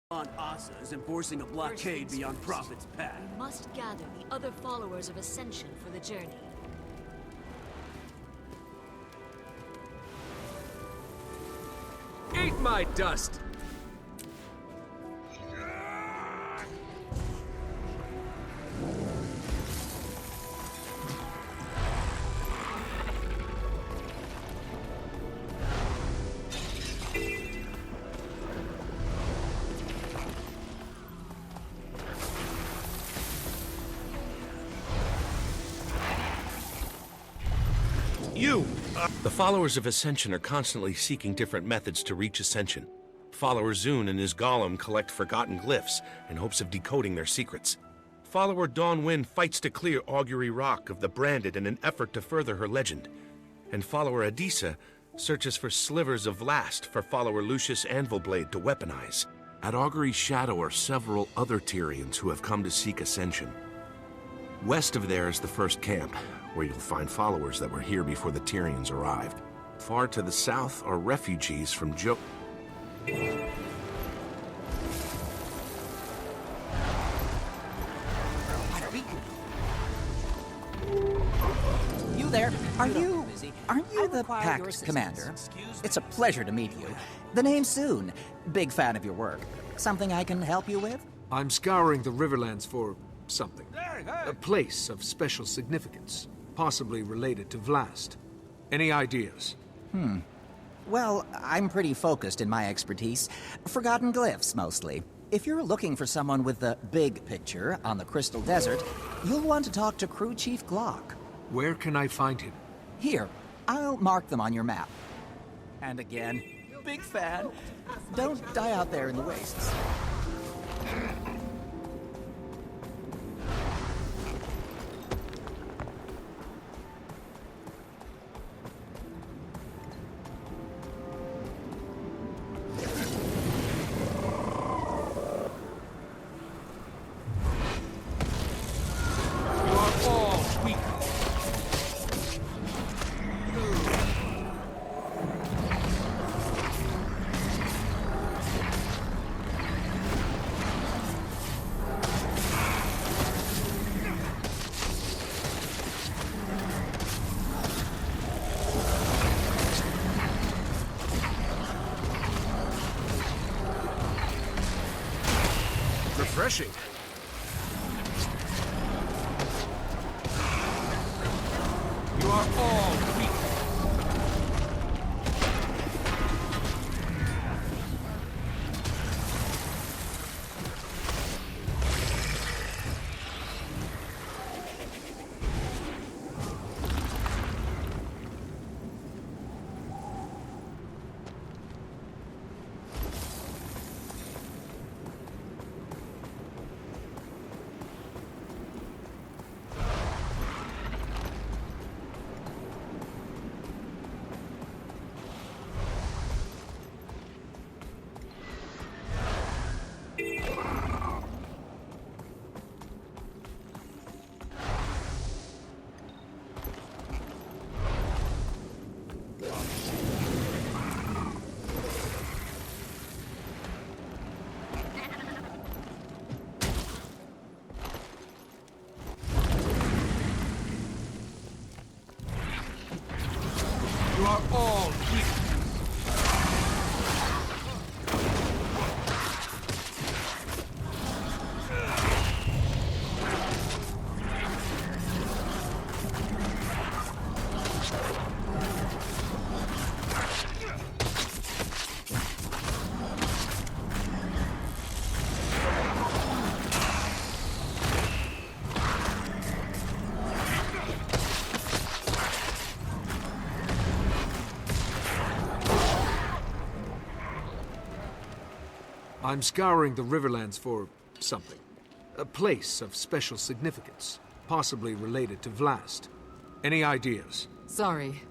On Asa is enforcing a blockade beyond Prophet's Path. We must gather the other followers of Ascension for the journey. Eat my dust! The followers of Ascension are constantly seeking different methods to reach Ascension. Follower Zune and his golem collect forgotten glyphs in hopes of decoding their secrets. Follower Dawnwind fights to clear Augury Rock of the Branded in an effort to further her legend. And follower Adisa searches for slivers of Vlast for follower Lucius Anvilblade to weaponize. At Augury's shadow are several other Tyrians who have come to seek Ascension. West of there is the first camp, where you'll find followers that were here before the Tyrians arrived. Far to the south are refugees from You there? Aren't you the Pact Commander? It's a pleasure to meet you. The name's Soon. Big fan of your work. Something I can help you with? I'm scouring the Riverlands for something. A place of special significance, possibly related to Vlast. Any ideas? Well, I'm pretty focused in my expertise. Forgotten glyphs, mostly. If you're looking for someone with the big picture on the Crystal Desert, you'll want to talk to Crew Chief Glock. Where can I find him? Here, I'll mark them on your map. And again, big fan. Don't die out there in the wastes. Refreshing. You are all weak. You are all weak. I'm scouring the Riverlands for something. A place of special significance, possibly related to Vlast. Any ideas? Sorry.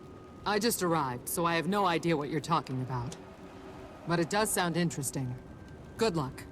I just arrived, so I have no idea what you're talking about. But it does sound interesting. Good luck.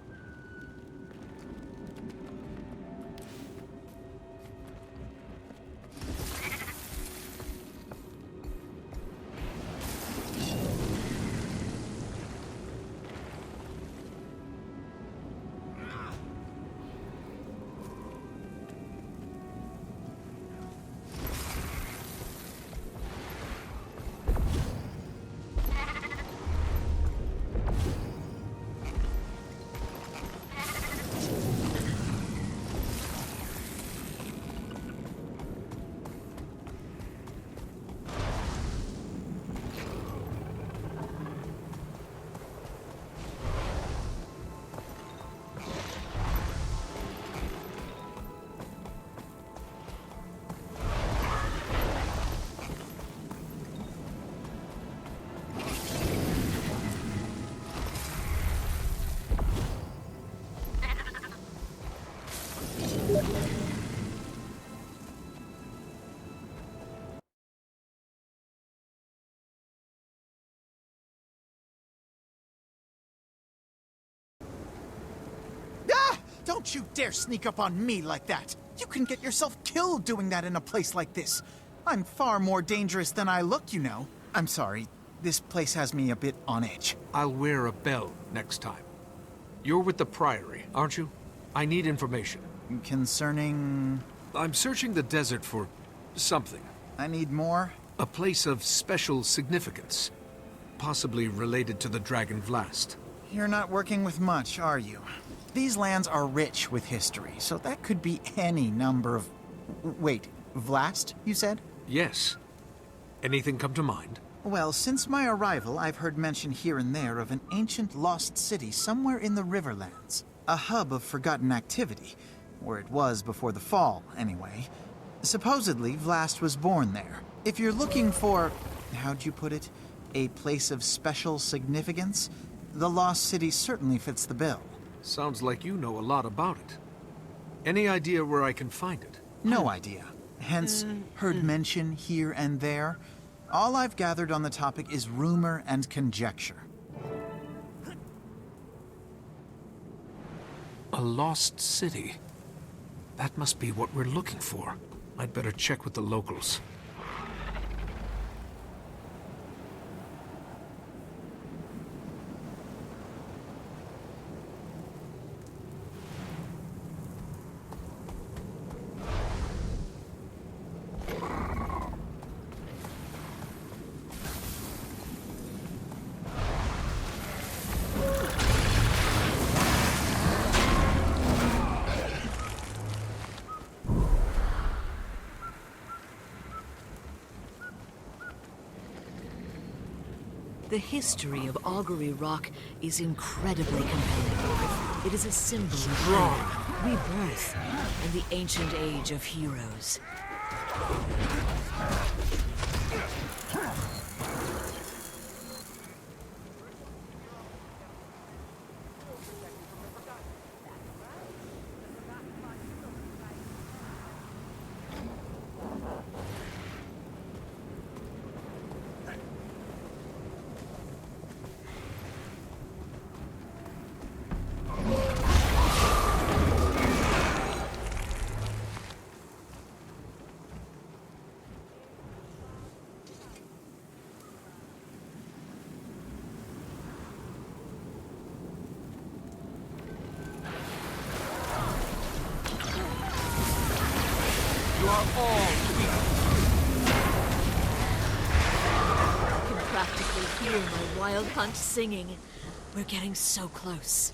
Don't you dare sneak up on me like that! You can get yourself killed doing that in a place like this. I'm far more dangerous than I look, you know. I'm sorry, this place has me a bit on edge. I'll wear a bell next time. You're with the Priory, aren't you? I need information. Concerning... I'm searching the desert for something. I need more? A place of special significance. Possibly related to the Dragon Vlast. You're not working with much, are you? These lands are rich with history, so that could be any number of... Wait, Vlast, you said? Yes. Anything come to mind? Well, since my arrival, I've heard mention here and there of an ancient lost city somewhere in the Riverlands. A hub of forgotten activity. Or it was before the fall, anyway. Supposedly, Vlast was born there. If you're looking for... how'd you put it? A place of special significance? The lost city certainly fits the bill. Sounds like you know a lot about it. Any idea where I can find it? No idea. Hence, heard mention here and there. All I've gathered on the topic is rumor and conjecture. A lost city. That must be what we're looking for. I'd better check with the locals. The history of Augury Rock is incredibly compelling. It is a symbol of hope, rebirth, and the ancient age of heroes. I can practically hear my wild hunt singing. We're getting so close.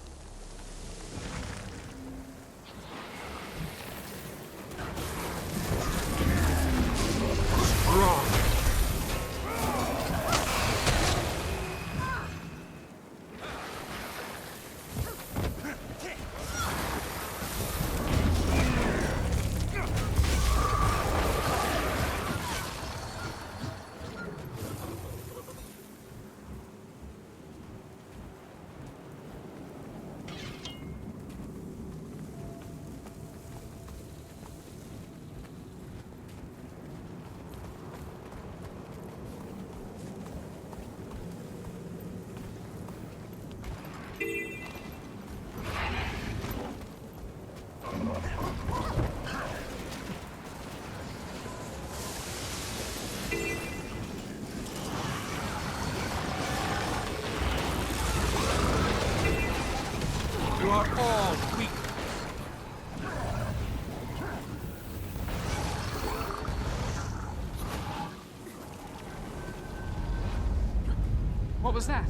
all weak. What was that?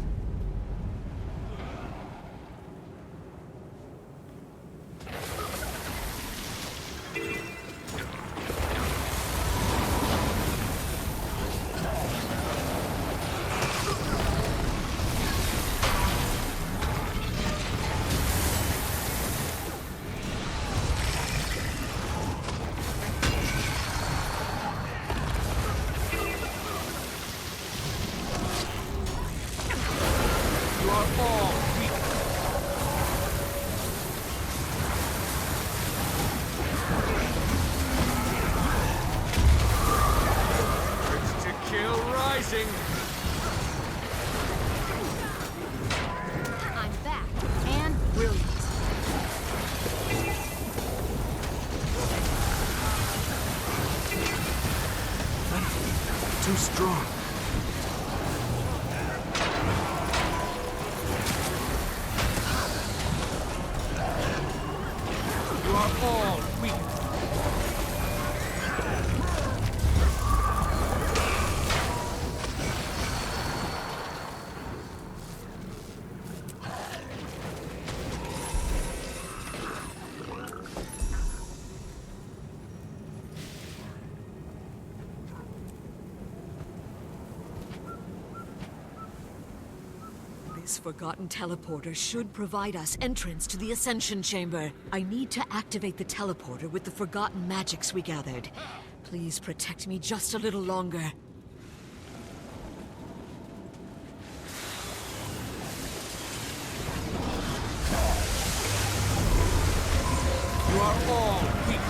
I'm back, and brilliant. Too strong. You are all weak. This forgotten teleporter should provide us entrance to the Ascension Chamber. I need to activate the teleporter with the forgotten magics we gathered. Please protect me just a little longer. You are all weak.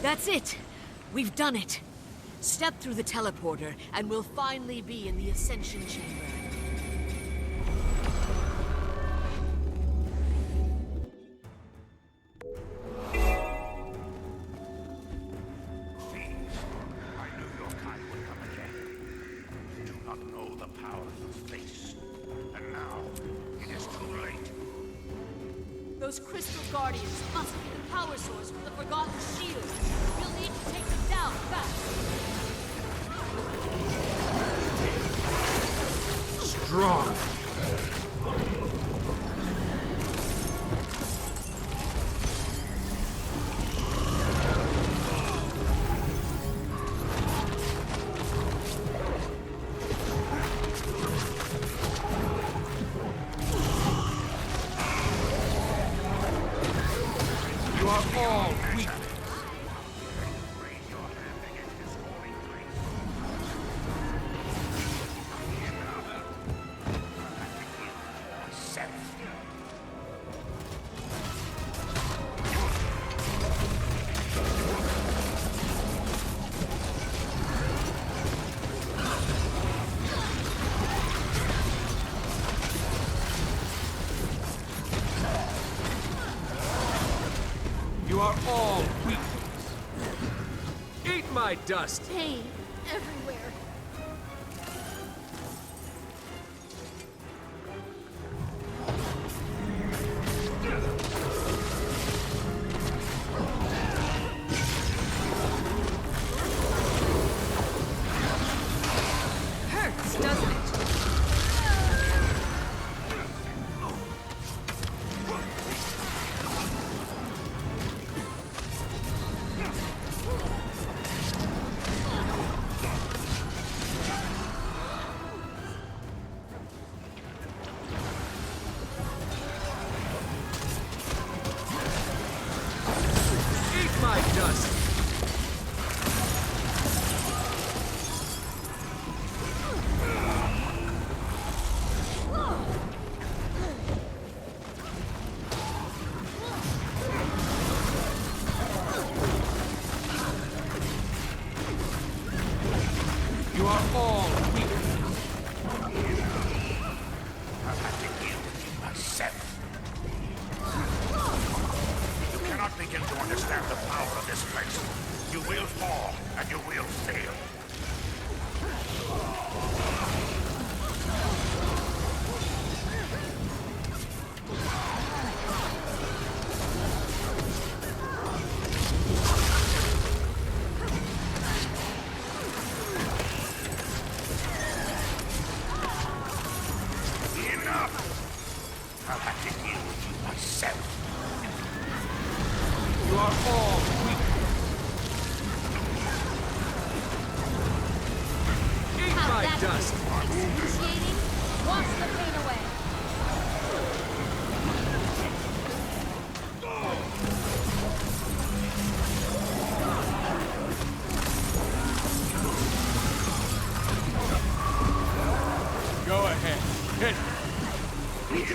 That's it! We've done it! Step through the teleporter, and we'll finally be in the Ascension Chamber. I knew your kind would come again. You do not know the power you face. And now, it is too late. Those crystal guardians must be the power source for the Forgotten Shield. We'll need to take them down fast. Strong. You are all weak. You are all weak. Eat my dust. Pain everywhere. Hurts, doesn't it?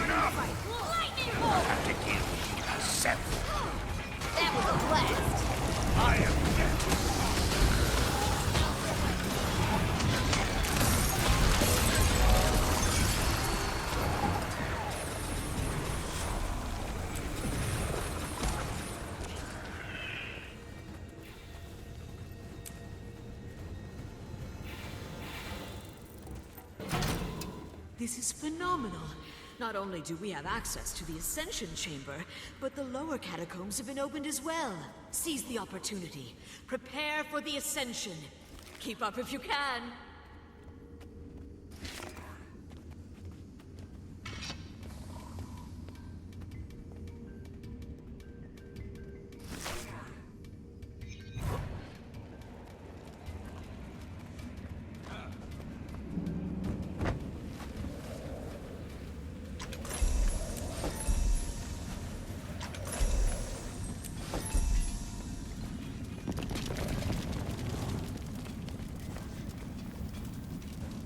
enough! Lightning I bolt! have to give you a seventh. That was a blast! I am dead. This is phenomenal. Not only do we have access to the Ascension Chamber, but the lower catacombs have been opened as well. Seize the opportunity. Prepare for the Ascension. Keep up if you can.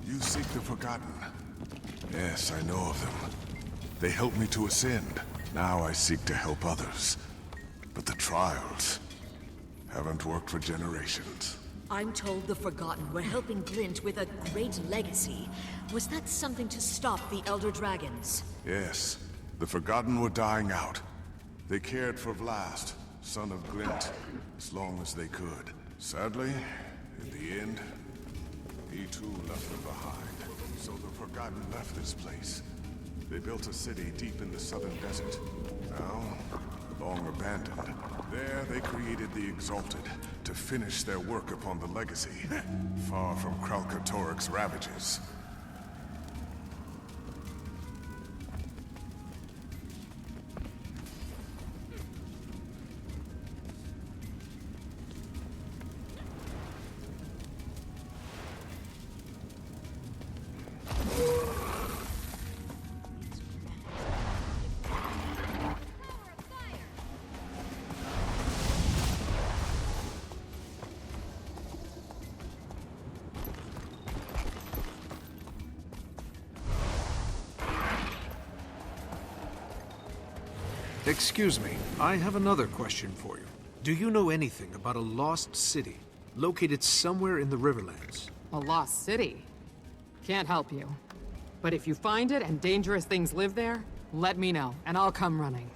You seek the Forgotten. Yes, I know of them. They helped me to ascend. Now I seek to help others. But the trials haven't worked for generations. I'm told the Forgotten were helping Glint with a great legacy. Was that something to stop the Elder Dragons? Yes, the Forgotten were dying out. They cared for Vlast, son of Glint, as long as they could. Sadly, in the end, he too left them behind. So the Forgotten left this place. They built a city deep in the southern desert. Now, long abandoned. There they created the Exalted to finish their work upon the legacy, far from Kralkatorik's ravages. Excuse me, I have another question for you. Do you know anything about a lost city located somewhere in the Riverlands? A lost city? Can't help you. But if you find it and dangerous things live there, let me know, and I'll come running.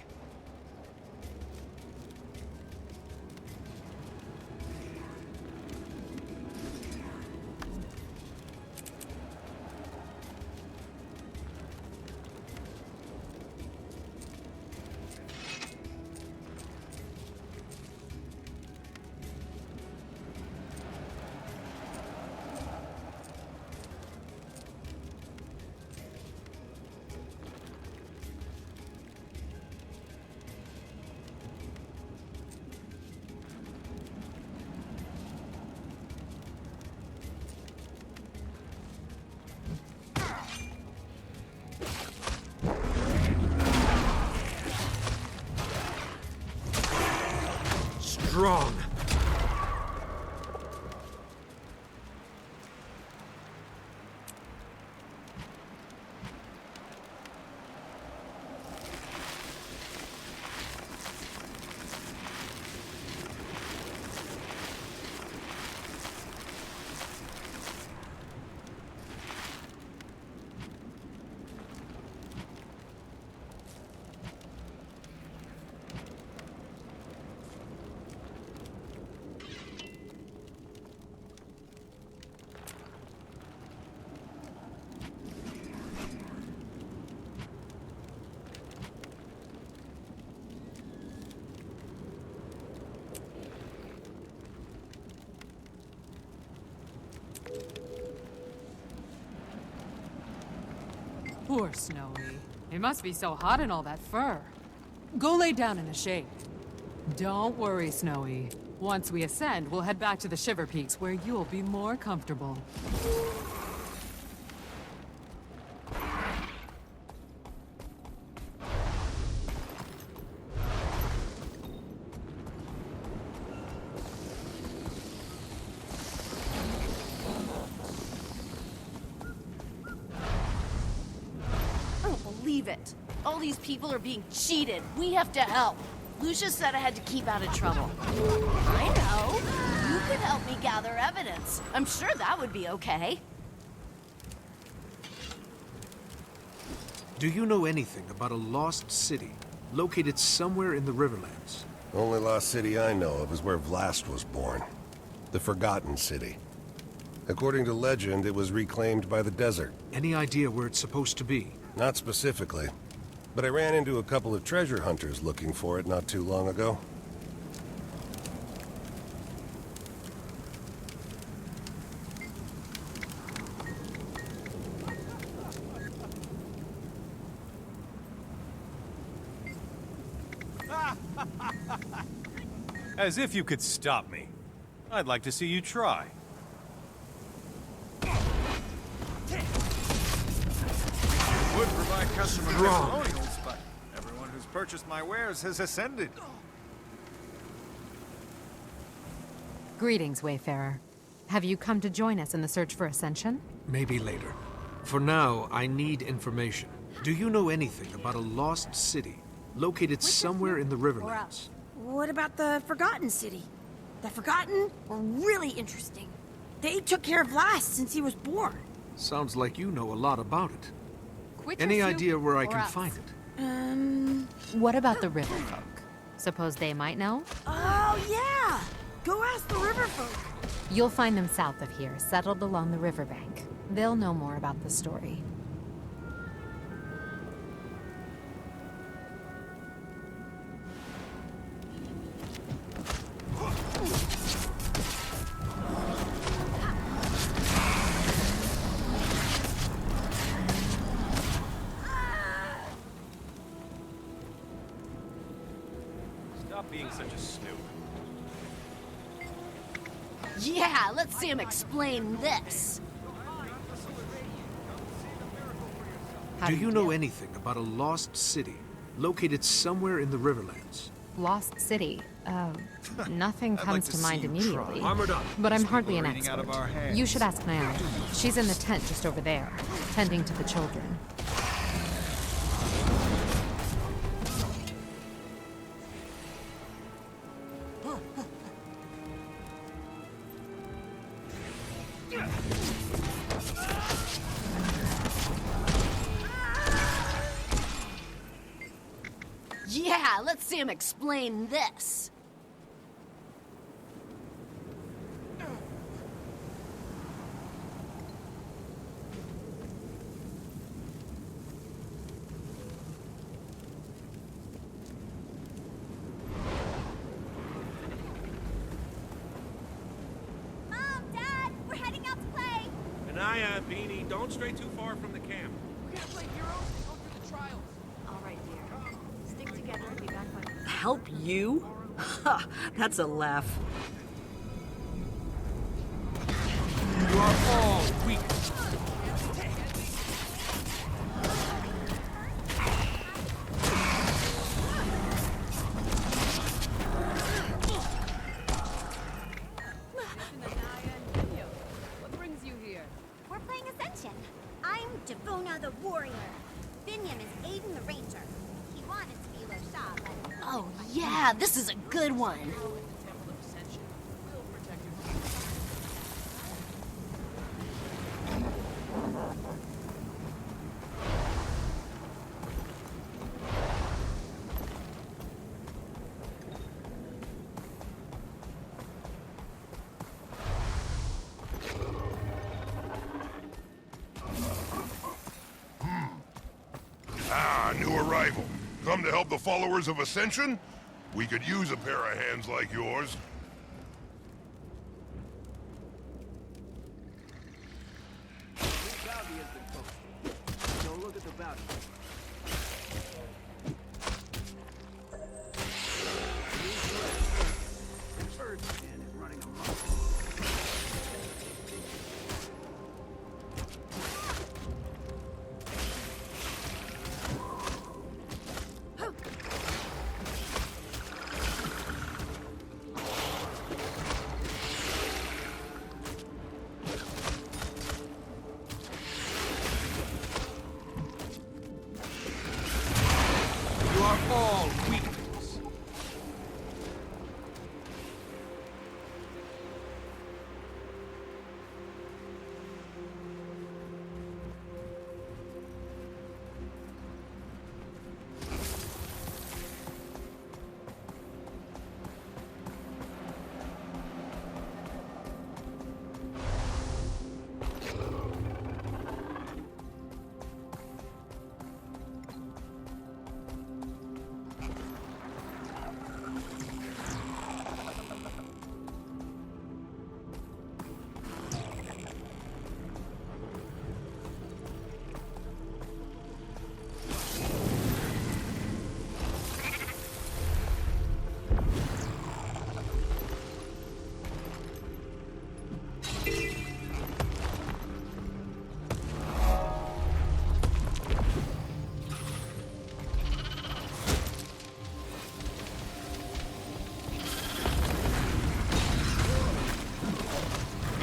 Strong. Poor Snowy. It must be so hot in all that fur. Go lay down in the shade. Don't worry, Snowy. Once we ascend, we'll head back to the Shiver Peaks where you'll be more comfortable. I don't believe it. All these people are being cheated. We have to help. Lucius said I had to keep out of trouble. I know. You could help me gather evidence. I'm sure that would be okay. Do you know anything about a lost city located somewhere in the Riverlands? Only lost city I know of is where Vlast was born. The Forgotten City. According to legend, it was reclaimed by the desert. Any idea where it's supposed to be? Not specifically, but I ran into a couple of treasure hunters looking for it not too long ago. As if you could stop me. I'd like to see you try. Would provide customer testimonials, but everyone who's purchased my wares has ascended. Greetings, Wayfarer. Have you come to join us in the search for Ascension? Maybe later. For now, I need information. Do you know anything about a lost city located somewhere in the Riverlands? What about the Forgotten City? The Forgotten were really interesting. They took care of Last since he was born. Sounds like you know a lot about it. Quit Any your idea soup where I or can else. find it? What about the river folk? Suppose they might know? Oh, yeah! Go ask the river folk. You'll find them south of here, settled along the riverbank. They'll know more about the story. Stop being such a snoop. Yeah, let's see him explain this. How Do you know anything about a lost city located somewhere in the Riverlands? Lost City. Nothing I'd comes like to to mind see you immediately. try. Armored up. But I'm These hardly an people are eating out of our expert. hands. You should ask Naomi. She's in the tent just over there, tending to the children. Yeah, let's see him explain this. Mom, Dad, we're heading out to play. Anaya, Beanie, don't stray too far from the camp. We're gonna play heroes and go through the trials. All right, dear. Stick together and be back by... Help you? Ha, that's a laugh. You are all weak. What brings you here? We're playing Ascension. I'm Devona the Warrior. Binyam is Aiden the Ranger. He wanted to be Rashad, but... Oh, yeah, this is a good one. Ah, new arrival. Come to help the followers of Ascension? We could use a pair of hands like yours. Bounty has been posted. Go look at the bounty. Ferdinand is running amok. are all weaklings.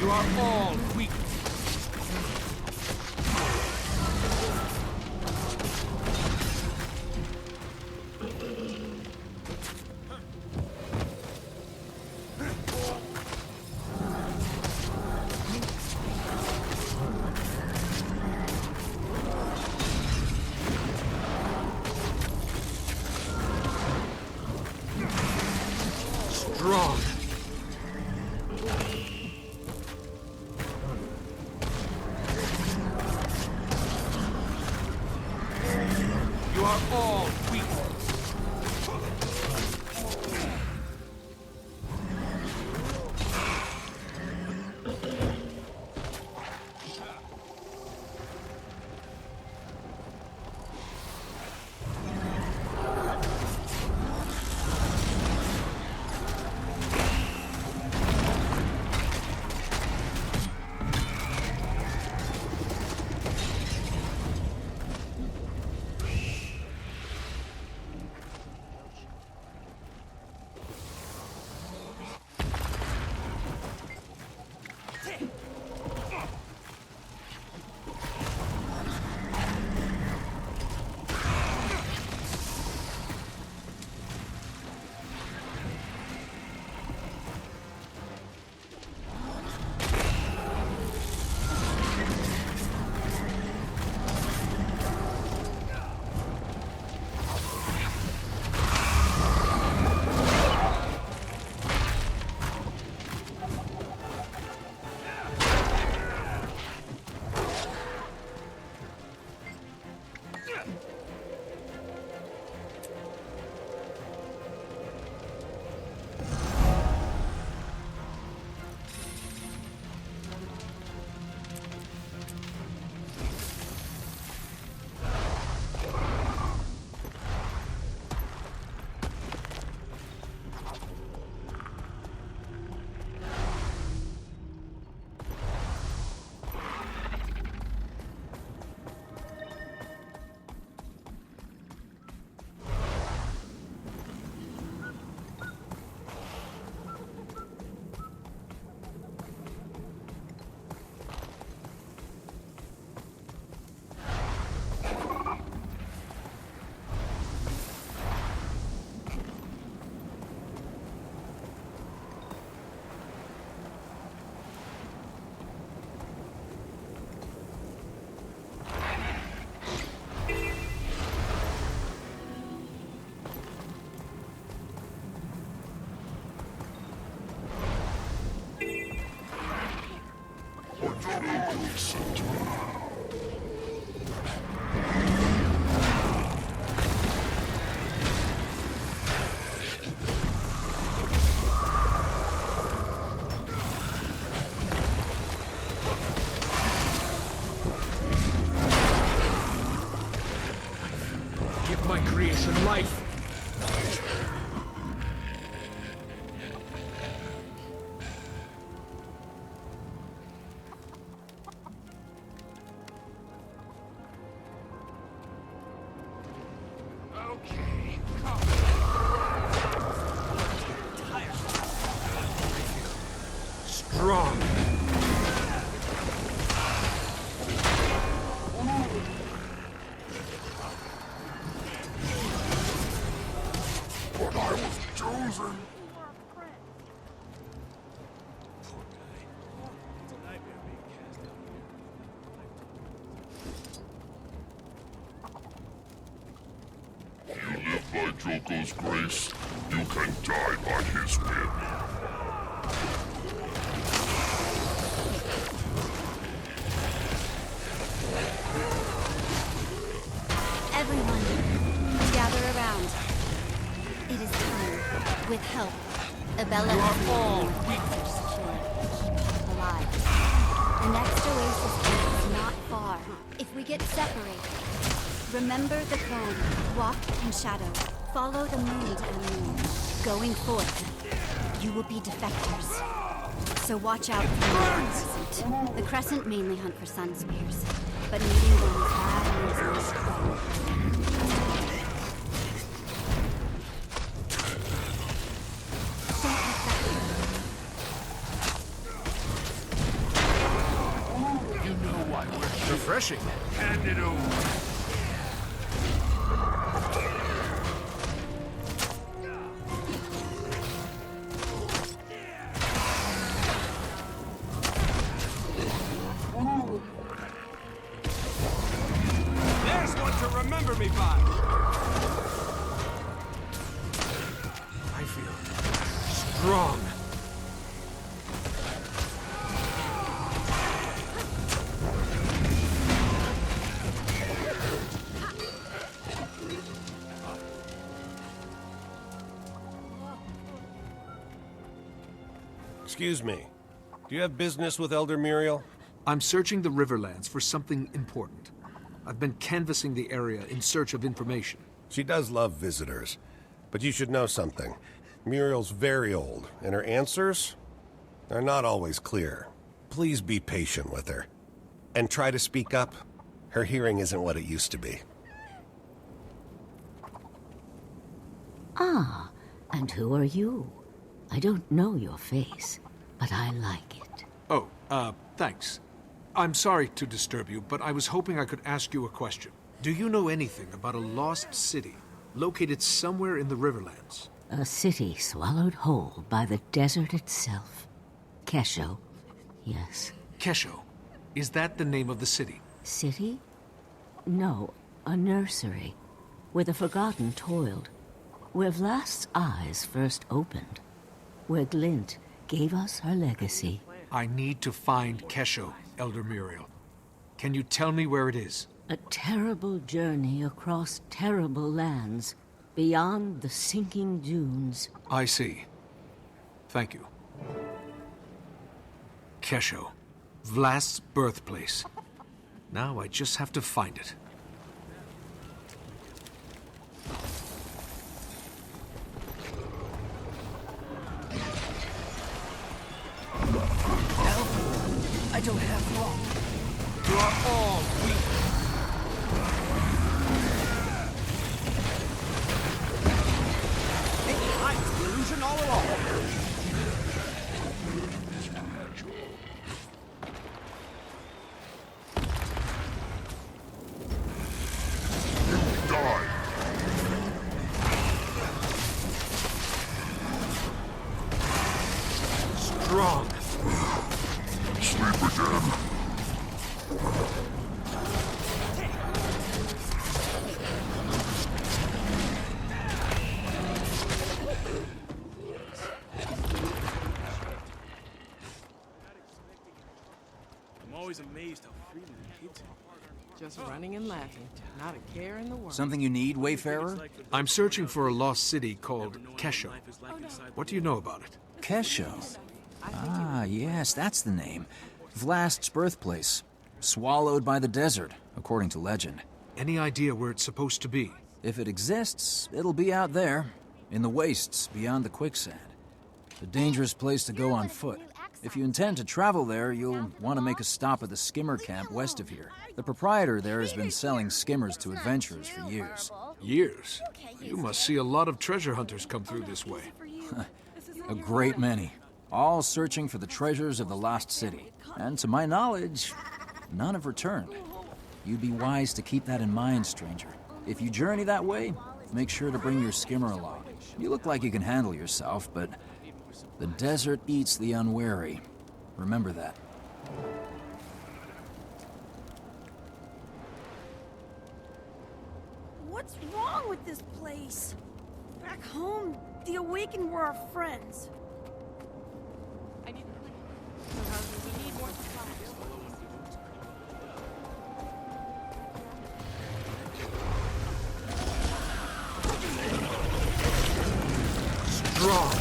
You are all weak. Strong. You are all weak. Give my creation life. Strong. chosen. You live by Joko's grace, you can die by his whim. Everyone, gather around. It is time. With help, Abella is all secure. Alive. The next oasis is not far. If we get separated, remember the code. Walk in shadow. Follow the moon to unknown. Going forth, you will be defectors. So watch out for the Crescent. The Crescent mainly hunt for sun spears, but meeting one is bad news on the strong. Refreshing. Hand it over. There's one to remember me by. I feel strong. Excuse me. Do you have business with Elder Muriel? I'm searching the Riverlands for something important. I've been canvassing the area in search of information. She does love visitors. But you should know something. Muriel's very old, and her answers are not always clear. Please be patient with her. And try to speak up. Her hearing isn't what it used to be. Ah, and who are you? I don't know your face, but I like it. Oh, thanks. I'm sorry to disturb you, but I was hoping I could ask you a question. Do you know anything about a lost city located somewhere in the Riverlands? A city swallowed whole by the desert itself. Kesho, yes. Kesho? Is that the name of the city? City? No, a nursery, where the Forgotten toiled. Where Vlast's eyes first opened. Where Glint gave us her legacy. I need to find Kesho, Elder Muriel. Can you tell me where it is? A terrible journey across terrible lands, beyond the sinking dunes. I see. Thank you. Kesho, Vlast's birthplace. Now I just have to find it. I don't have long. You are all weak. Maybe I was the illusion all along. Die! Strong. Sleep again. I'm always amazed how freely the kids are. Just running and laughing. Not a care in the world. Something you need, Wayfarer? I'm searching for a lost city called Kesho. What do you know about it? Kesho? Ah, yes, that's the name. Vlast's birthplace. Swallowed by the desert, according to legend. Any idea where it's supposed to be? If it exists, it'll be out there, in the wastes beyond the quicksand. A dangerous place to go on foot. If you intend to travel there, you'll want to make a stop at the skimmer camp west of here. The proprietor there has been selling skimmers to adventurers for years. Years? You must see a lot of treasure hunters come through this way. A great many. All searching for the treasures of the lost city. And to my knowledge, none have returned. You'd be wise to keep that in mind, stranger. If you journey that way, make sure to bring your skimmer along. You look like you can handle yourself, but the desert eats the unwary. Remember that. What's wrong with this place? Back home, the Awakened were our friends. I need We need more supplies. Strong.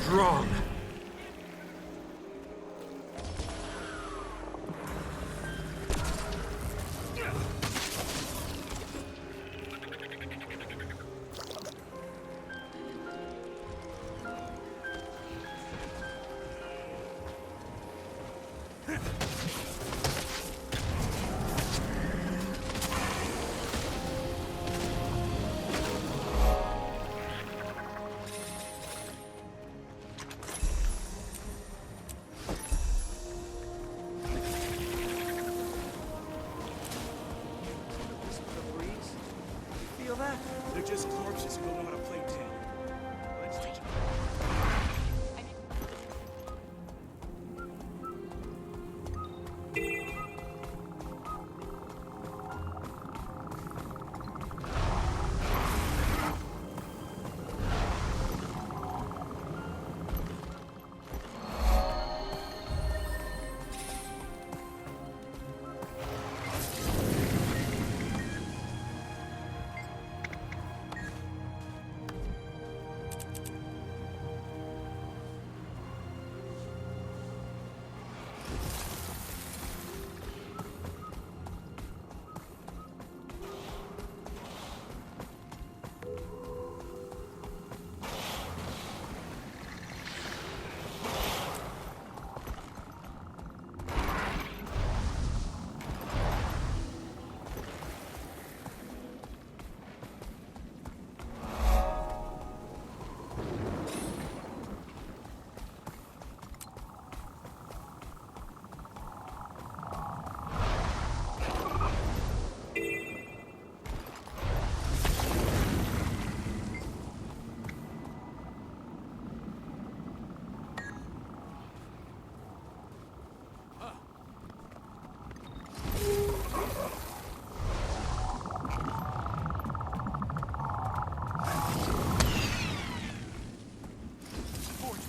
Strong. Feel that? They're just corpses who don't know how to play dead. Let's teach them.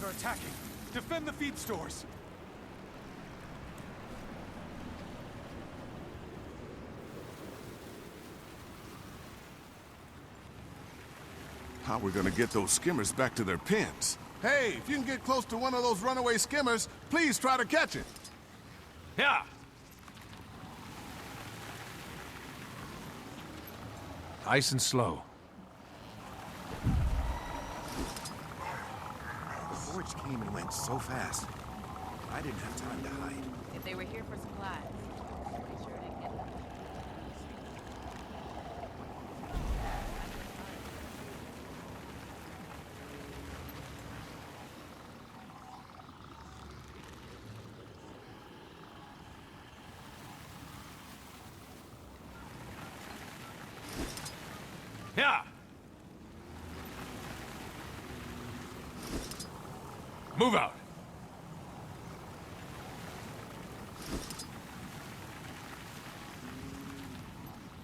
They're attacking. Defend the feed stores. How are we gonna get those skimmers back to their pens? Hey, if you can get close to one of those runaway skimmers, please try to catch it. Yeah. Nice and slow. The forge came and went so fast. I didn't have time to hide. If they were here for supplies, pretty sure they'd get them. Yeah. Move out.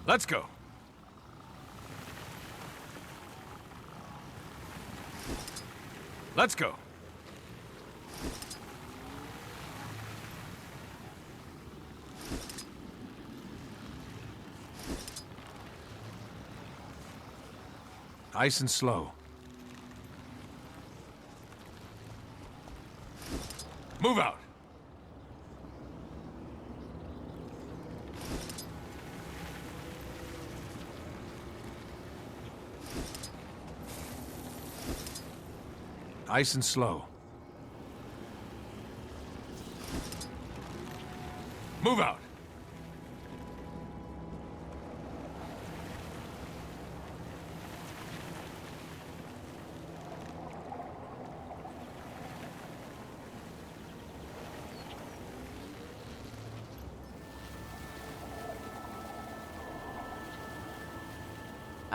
Let's go. Let's go. Nice and slow. Move out! Nice and slow. Move out!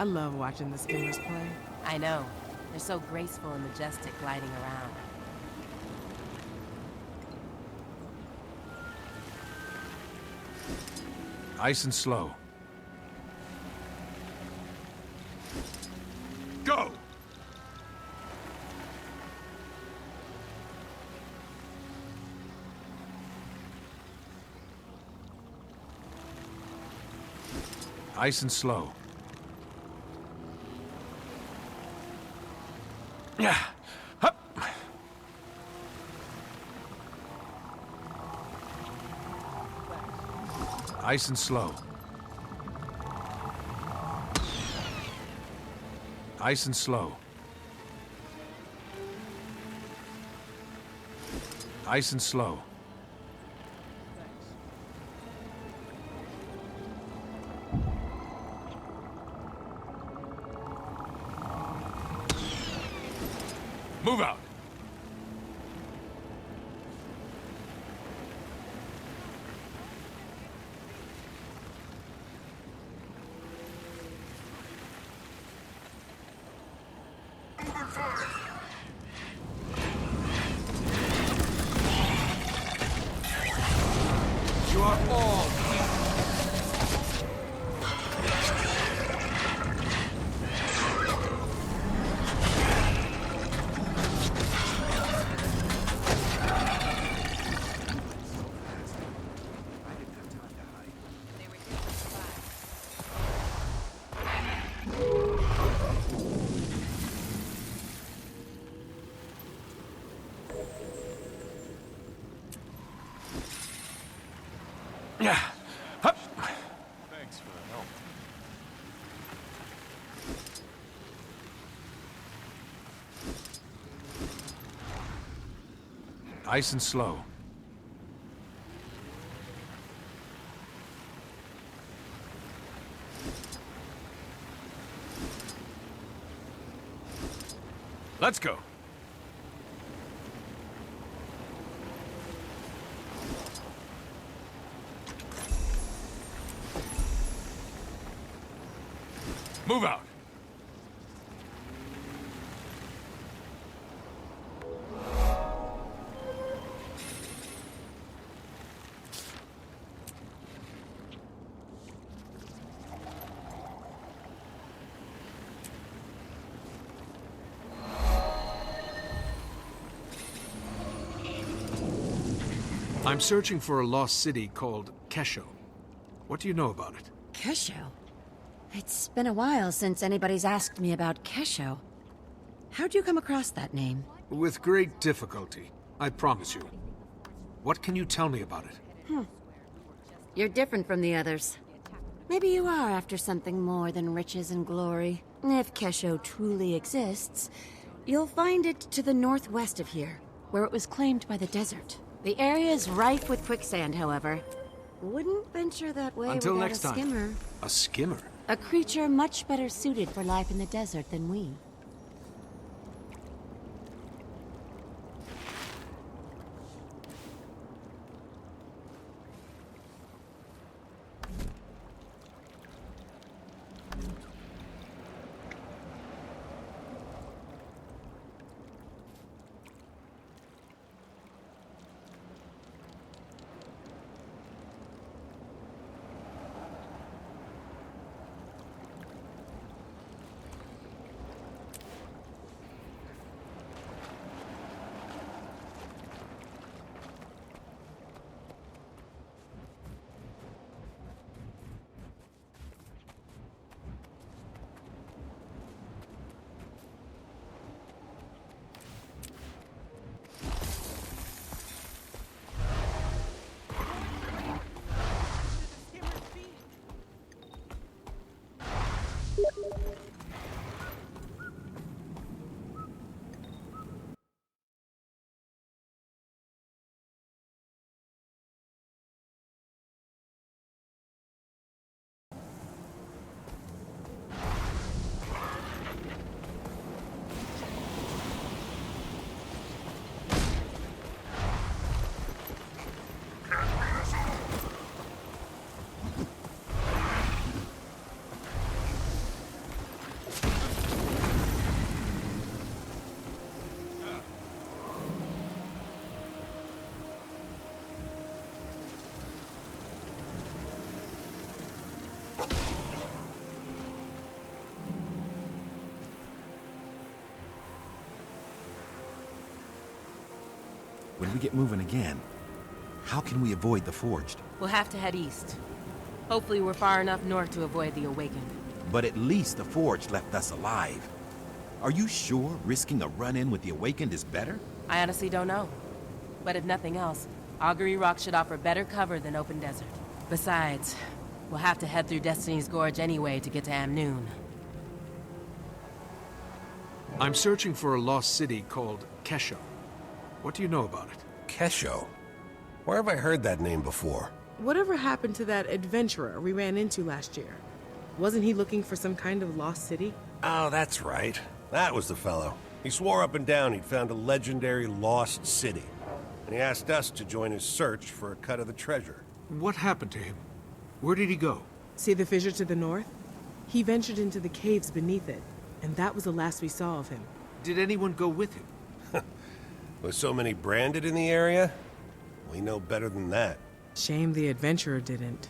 I love watching the skimmers play. I know. They're so graceful and majestic gliding around. Nice and slow. Go! Nice and slow. Yeah. Hup. Nice and slow. Nice and slow. Nice and slow. Move out! You are all Yeah. Hup. Thanks for the help. nice and slow. Let's go. Move out. I'm searching for a lost city called Kesho. What do you know about it? Kesho? It's been a while since anybody's asked me about Kesho. How'd you come across that name? With great difficulty, I promise you. What can you tell me about it? You're different from the others. Maybe you are after something more than riches and glory. If Kesho truly exists, you'll find it to the northwest of here, where it was claimed by the desert. The area is rife with quicksand, however. Wouldn't venture that way Until without next a time. skimmer. A skimmer? A creature much better suited for life in the desert than we. When we get moving again, how can we avoid the Forged? We'll have to head east. Hopefully we're far enough north to avoid the Awakened. But at least the Forged left us alive. Are you sure risking a run-in with the Awakened is better? I honestly don't know. But if nothing else, Augury Rock should offer better cover than open desert. Besides, we'll have to head through Destiny's Gorge anyway to get to Amnoon. I'm searching for a lost city called Kesho. What do you know about it? Kesho? Where have I heard that name before? Whatever happened to that adventurer we ran into last year? Wasn't he looking for some kind of lost city? Oh, that's right. That was the fellow. He swore up and down he'd found a legendary lost city. And he asked us to join his search for a cut of the treasure. What happened to him? Where did he go? See the fissure to the north? He ventured into the caves beneath it, and that was the last we saw of him. Did anyone go with him? With so many branded in the area, we know better than that. Shame the adventurer didn't.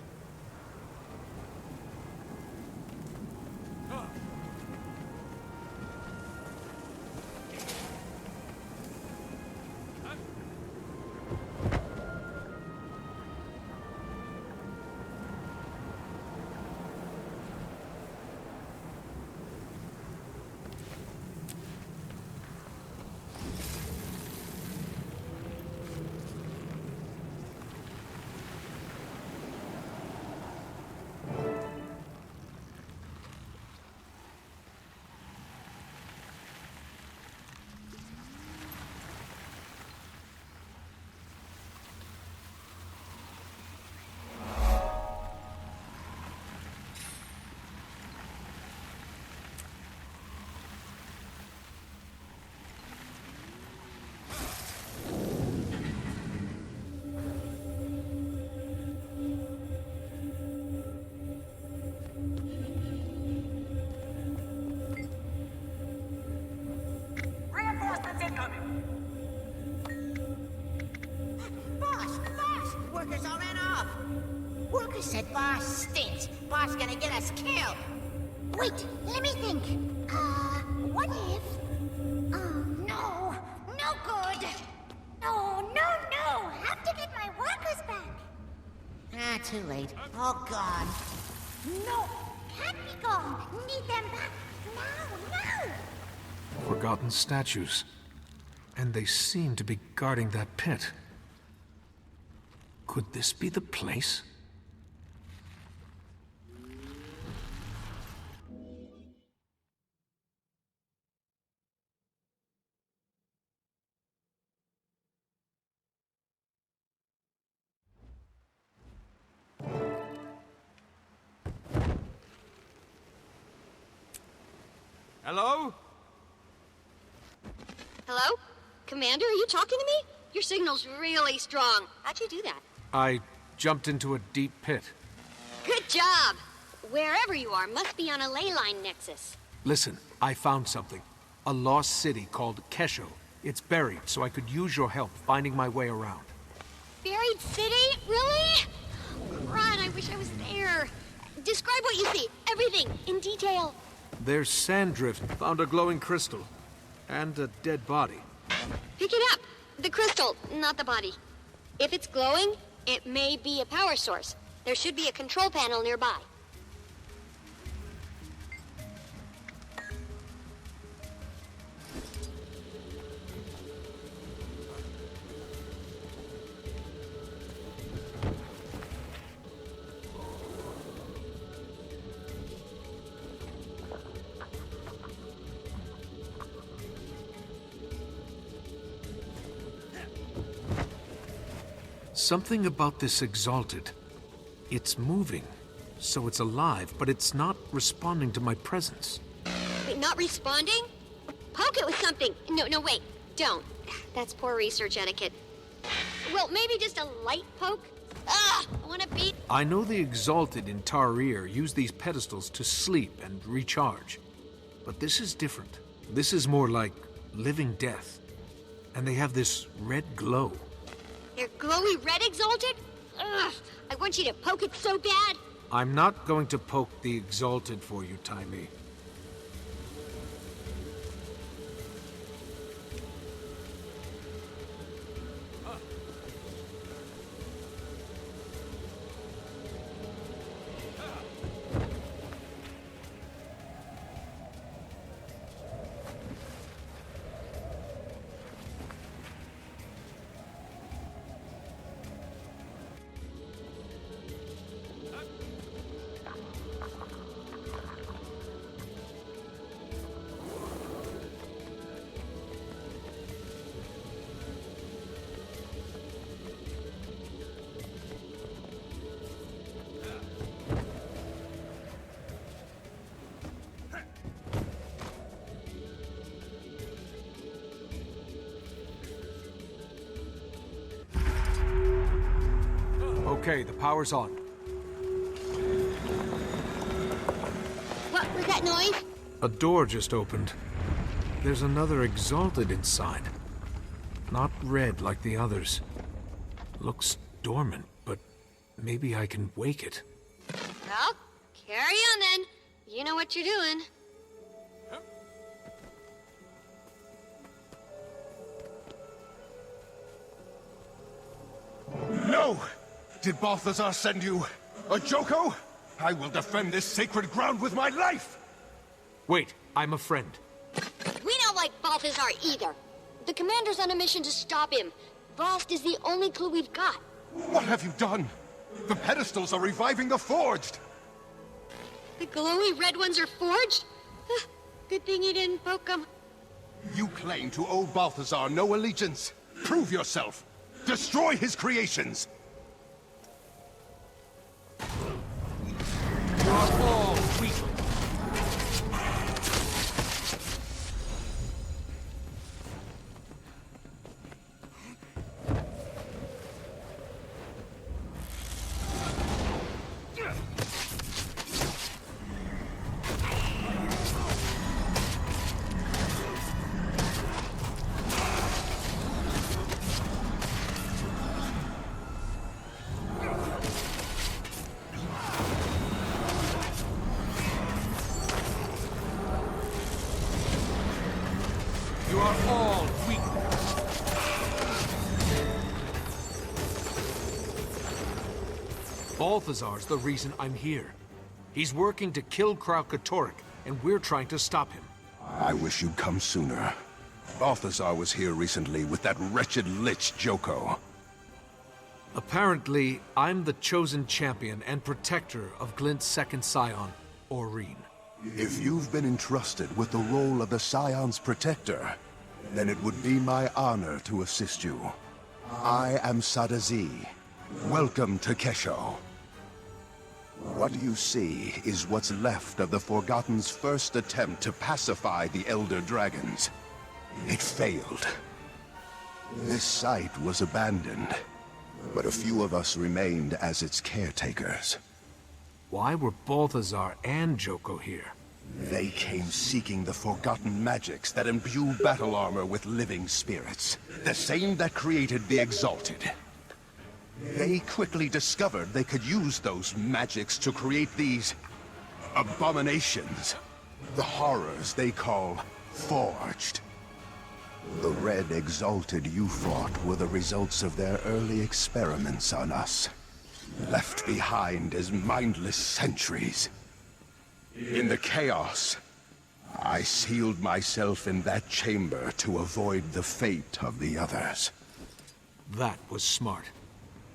Workers all ran off. Workers said boss stinks. Boss gonna get us killed. Wait, let me think. What if... Oh, no. No good. No, no, no. Have to get my workers back. Too late. All gone. No, can't be gone. Need them back. Now. Forgotten statues. And they seem to be guarding that pit. Could this be the place? Hello? Hello? Commander, are you talking to me? Your signal's really strong. How'd you do that? I jumped into a deep pit. Good job! Wherever you are must be on a ley line nexus. Listen, I found something. A lost city called Kesho. It's buried, so I could use your help finding my way around. Buried city? Really? Crud, I wish I was there. Describe what you see. Everything, in detail. There's sand drift. Found a glowing crystal. And a dead body. Pick it up. The crystal, not the body. If it's glowing, it may be a power source. There should be a control panel nearby. Something about this Exalted. It's moving, so it's alive, but it's not responding to my presence. Wait, not responding? Poke it with something. No, wait. Don't. That's poor research etiquette. Well, maybe just a light poke? I wanna beat... I know the Exalted in Tarir use these pedestals to sleep and recharge. But this is different. This is more like living death. And they have this red glow. They're glowy red Exalted? Ugh, I want you to poke it so bad. I'm not going to poke the Exalted for you, Taimi. Okay, the power's on. What was that noise? A door just opened. There's another Exalted inside. Not red like the others. Looks dormant, but maybe I can wake it. Well, carry on then. You know what you're doing. No! Did Balthazar send you a Joko? I will defend this sacred ground with my life! Wait, I'm a friend. We don't like Balthazar either. The commander's on a mission to stop him. Vost is the only clue we've got. What have you done? The pedestals are reviving the Forged! The glowy red ones are forged? Good thing you didn't poke them. You claim to owe Balthazar no allegiance. Prove yourself. Destroy his creations. You're all weak. You are all weak. Balthazar's the reason I'm here. He's working to kill Kralkatorrik, and we're trying to stop him. I wish you'd come sooner. Balthazar was here recently with that wretched Lich Joko. Apparently, I'm the chosen champion and protector of Glint's second scion, Aurene. If you've been entrusted with the role of the Scion's protector, then it would be my honor to assist you. I am Sadazi. Welcome to Kesho. What you see is what's left of the Forgotten's first attempt to pacify the Elder Dragons. It failed. This site was abandoned, but a few of us remained as its caretakers. Why were Balthazar and Joko here? They came seeking the forgotten magics that imbue battle armor with living spirits. The same that created the Exalted. They quickly discovered they could use those magics to create these abominations. The horrors they call Forged. The Red Exalted you fought were the results of their early experiments on us. Left behind as mindless sentries. In the chaos, I sealed myself in that chamber to avoid the fate of the others. That was smart.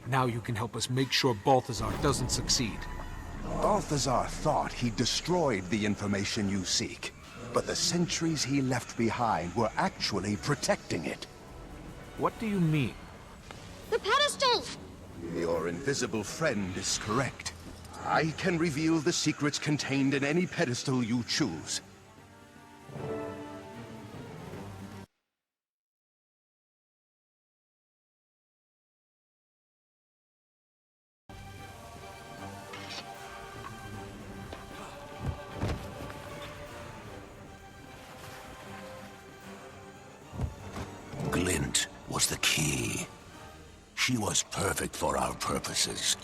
Now you can help us make sure Balthazar doesn't succeed. Balthazar thought he destroyed the information you seek, but the sentries he left behind were actually protecting it. What do you mean? The pedestals! Your invisible friend is correct. I can reveal the secrets contained in any pedestal you choose. Glint was the key. She was perfect for our purposes.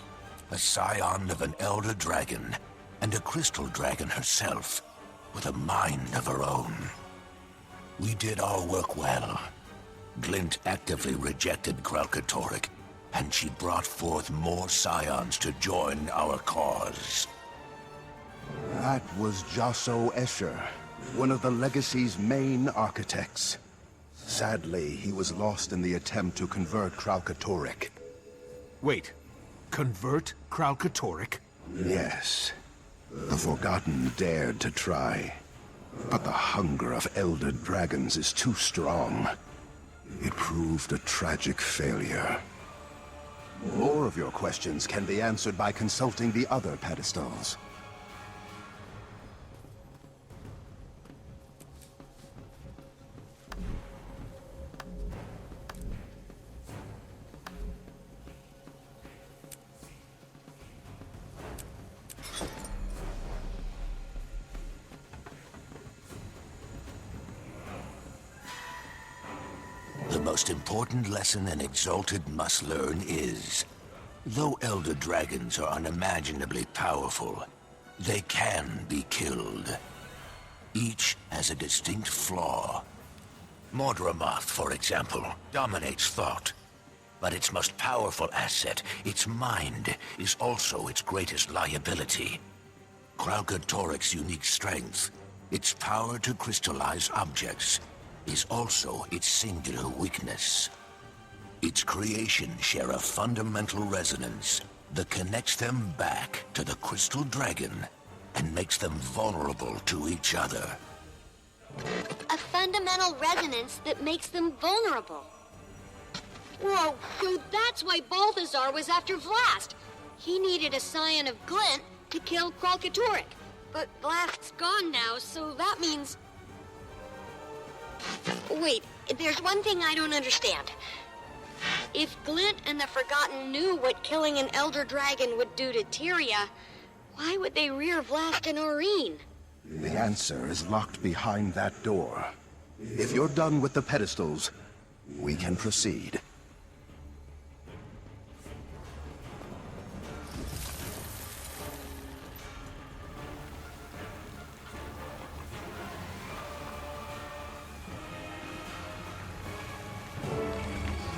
A scion of an elder dragon, and a crystal dragon herself, with a mind of her own. We did our work well. Glint actively rejected Kralkatorrik, and she brought forth more scions to join our cause. That was Jasso Escher, one of the Legacy's main architects. Sadly, he was lost in the attempt to convert Kralkatorrik. Wait, convert Kralkatorrik? Yes. The Forgotten dared to try. But the hunger of Elder Dragons is too strong. It proved a tragic failure. More of your questions can be answered by consulting the other pedestals. most important lesson an Exalted must learn is, though Elder Dragons are unimaginably powerful, they can be killed. Each has a distinct flaw. Mordramoth, for example, dominates thought. But its most powerful asset, its mind, is also its greatest liability. Kralkatoric's unique strength, its power to crystallize objects, is also its singular weakness. Its creations share a fundamental resonance that connects them back to the Crystal Dragon and makes them vulnerable to each other. A fundamental resonance that makes them vulnerable. Whoa, so that's why Balthazar was after Vlast. He needed a scion of Glint to kill Kralkatoric. But Blast's gone now, so that means... Wait, there's one thing I don't understand. If Glint and the Forgotten knew what killing an Elder Dragon would do to Tyria, why would they rear Vlast and Aurene? The answer is locked behind that door. If you're done with the pedestals, we can proceed.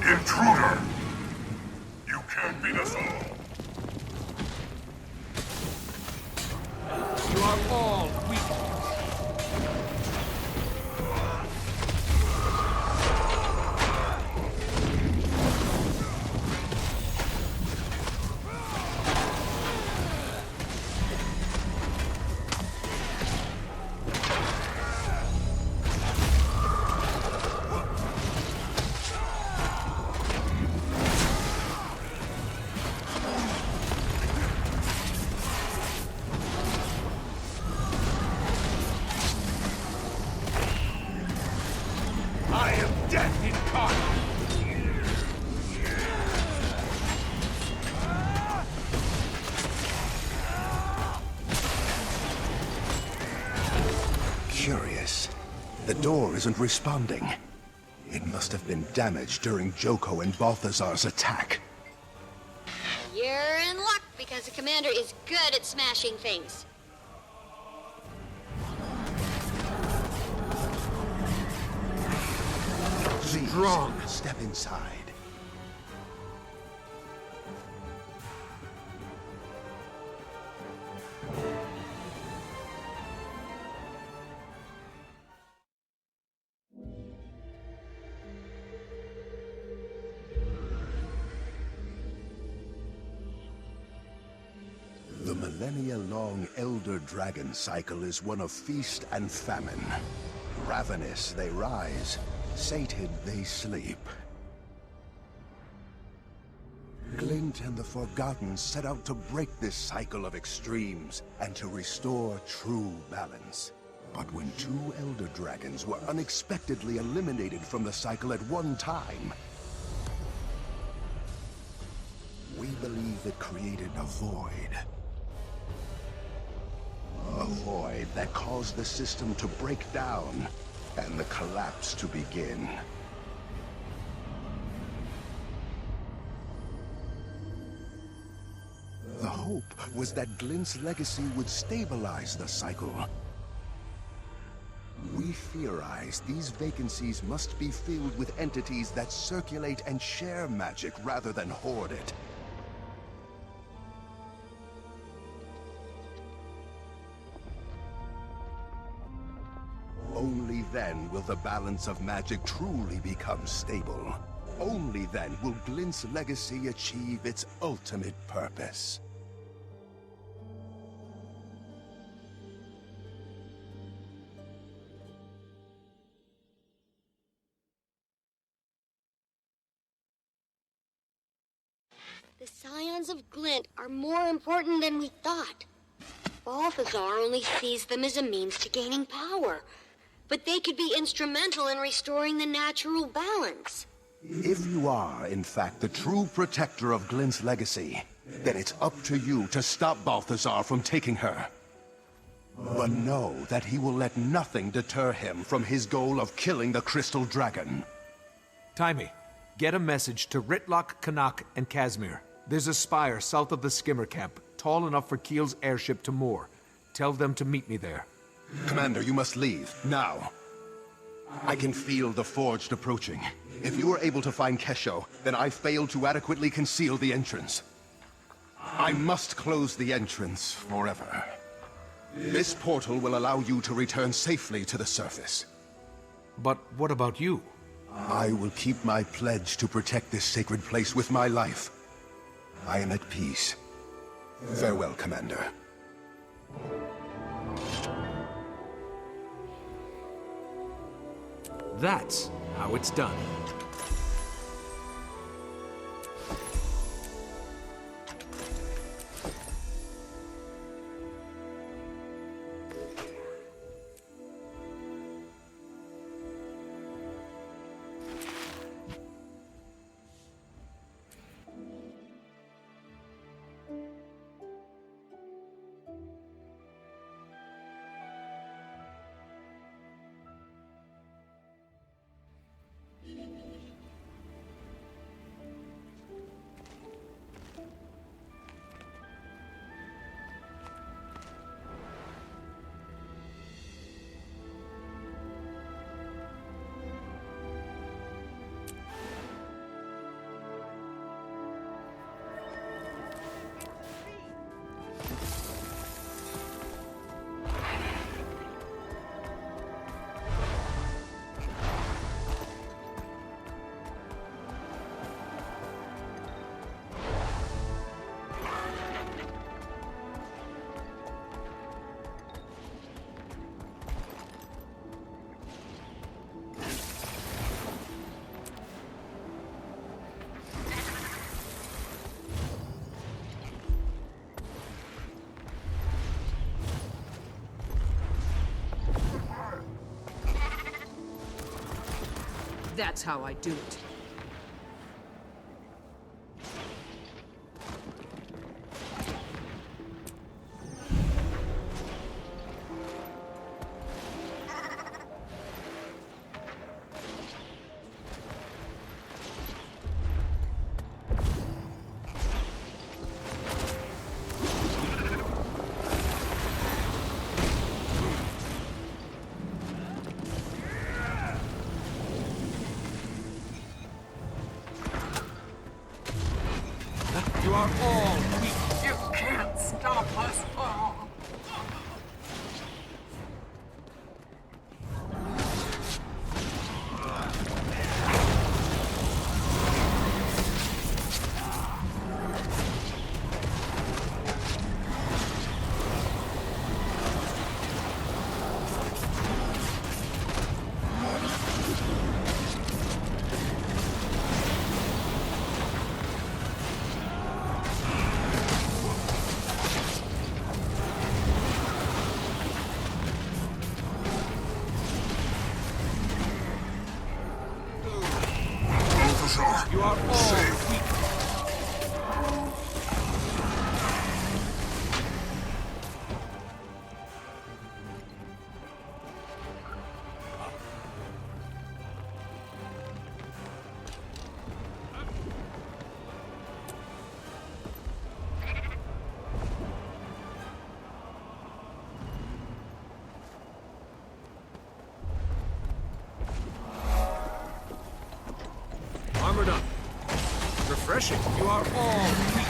Intruder! You can't beat us all! You are all weak. I am death incarnate! Curious. The door isn't responding. It must have been damaged during Joko and Balthazar's attack. You're in luck because the commander is good at smashing things. Strong. Step inside. The millennia-long Elder Dragon cycle is one of feast and famine. Ravenous they rise, sated they sleep. Glint and the Forgotten set out to break this cycle of extremes and to restore true balance. But when two Elder Dragons were unexpectedly eliminated from the cycle at one time, we believe it created a void. A void that caused the system to break down and the collapse to begin. The hope was that Glint's legacy would stabilize the cycle. We theorize these vacancies must be filled with entities that circulate and share magic rather than hoard it. Only then will the balance of magic truly become stable. Only then will Glint's legacy achieve its ultimate purpose. The scions of Glint are more important than we thought. Balthazar only sees them as a means to gaining power, but they could be instrumental in restoring the natural balance. If you are, in fact, the true protector of Glint's legacy, then it's up to you to stop Balthazar from taking her. But know that he will let nothing deter him from his goal of killing the Crystal Dragon. Timey, get a message to Ritlock, Canuck, and Casimir. There's a spire south of the skimmer camp, tall enough for Kiel's airship to moor. Tell them to meet me there. Commander, you must leave, now. I can feel the Forged approaching. If you are able to find Kesho, then I failed to adequately conceal the entrance. I must close the entrance forever. This portal will allow you to return safely to the surface. But what about you? I will keep my pledge to protect this sacred place with my life. I am at peace. Farewell, Commander. That's how it's done. That's how I do it. You are all weak. You can't stop us all. You are all weak. Armored up. Refreshing. You are all weak.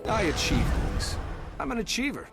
I achieve things. I'm an achiever.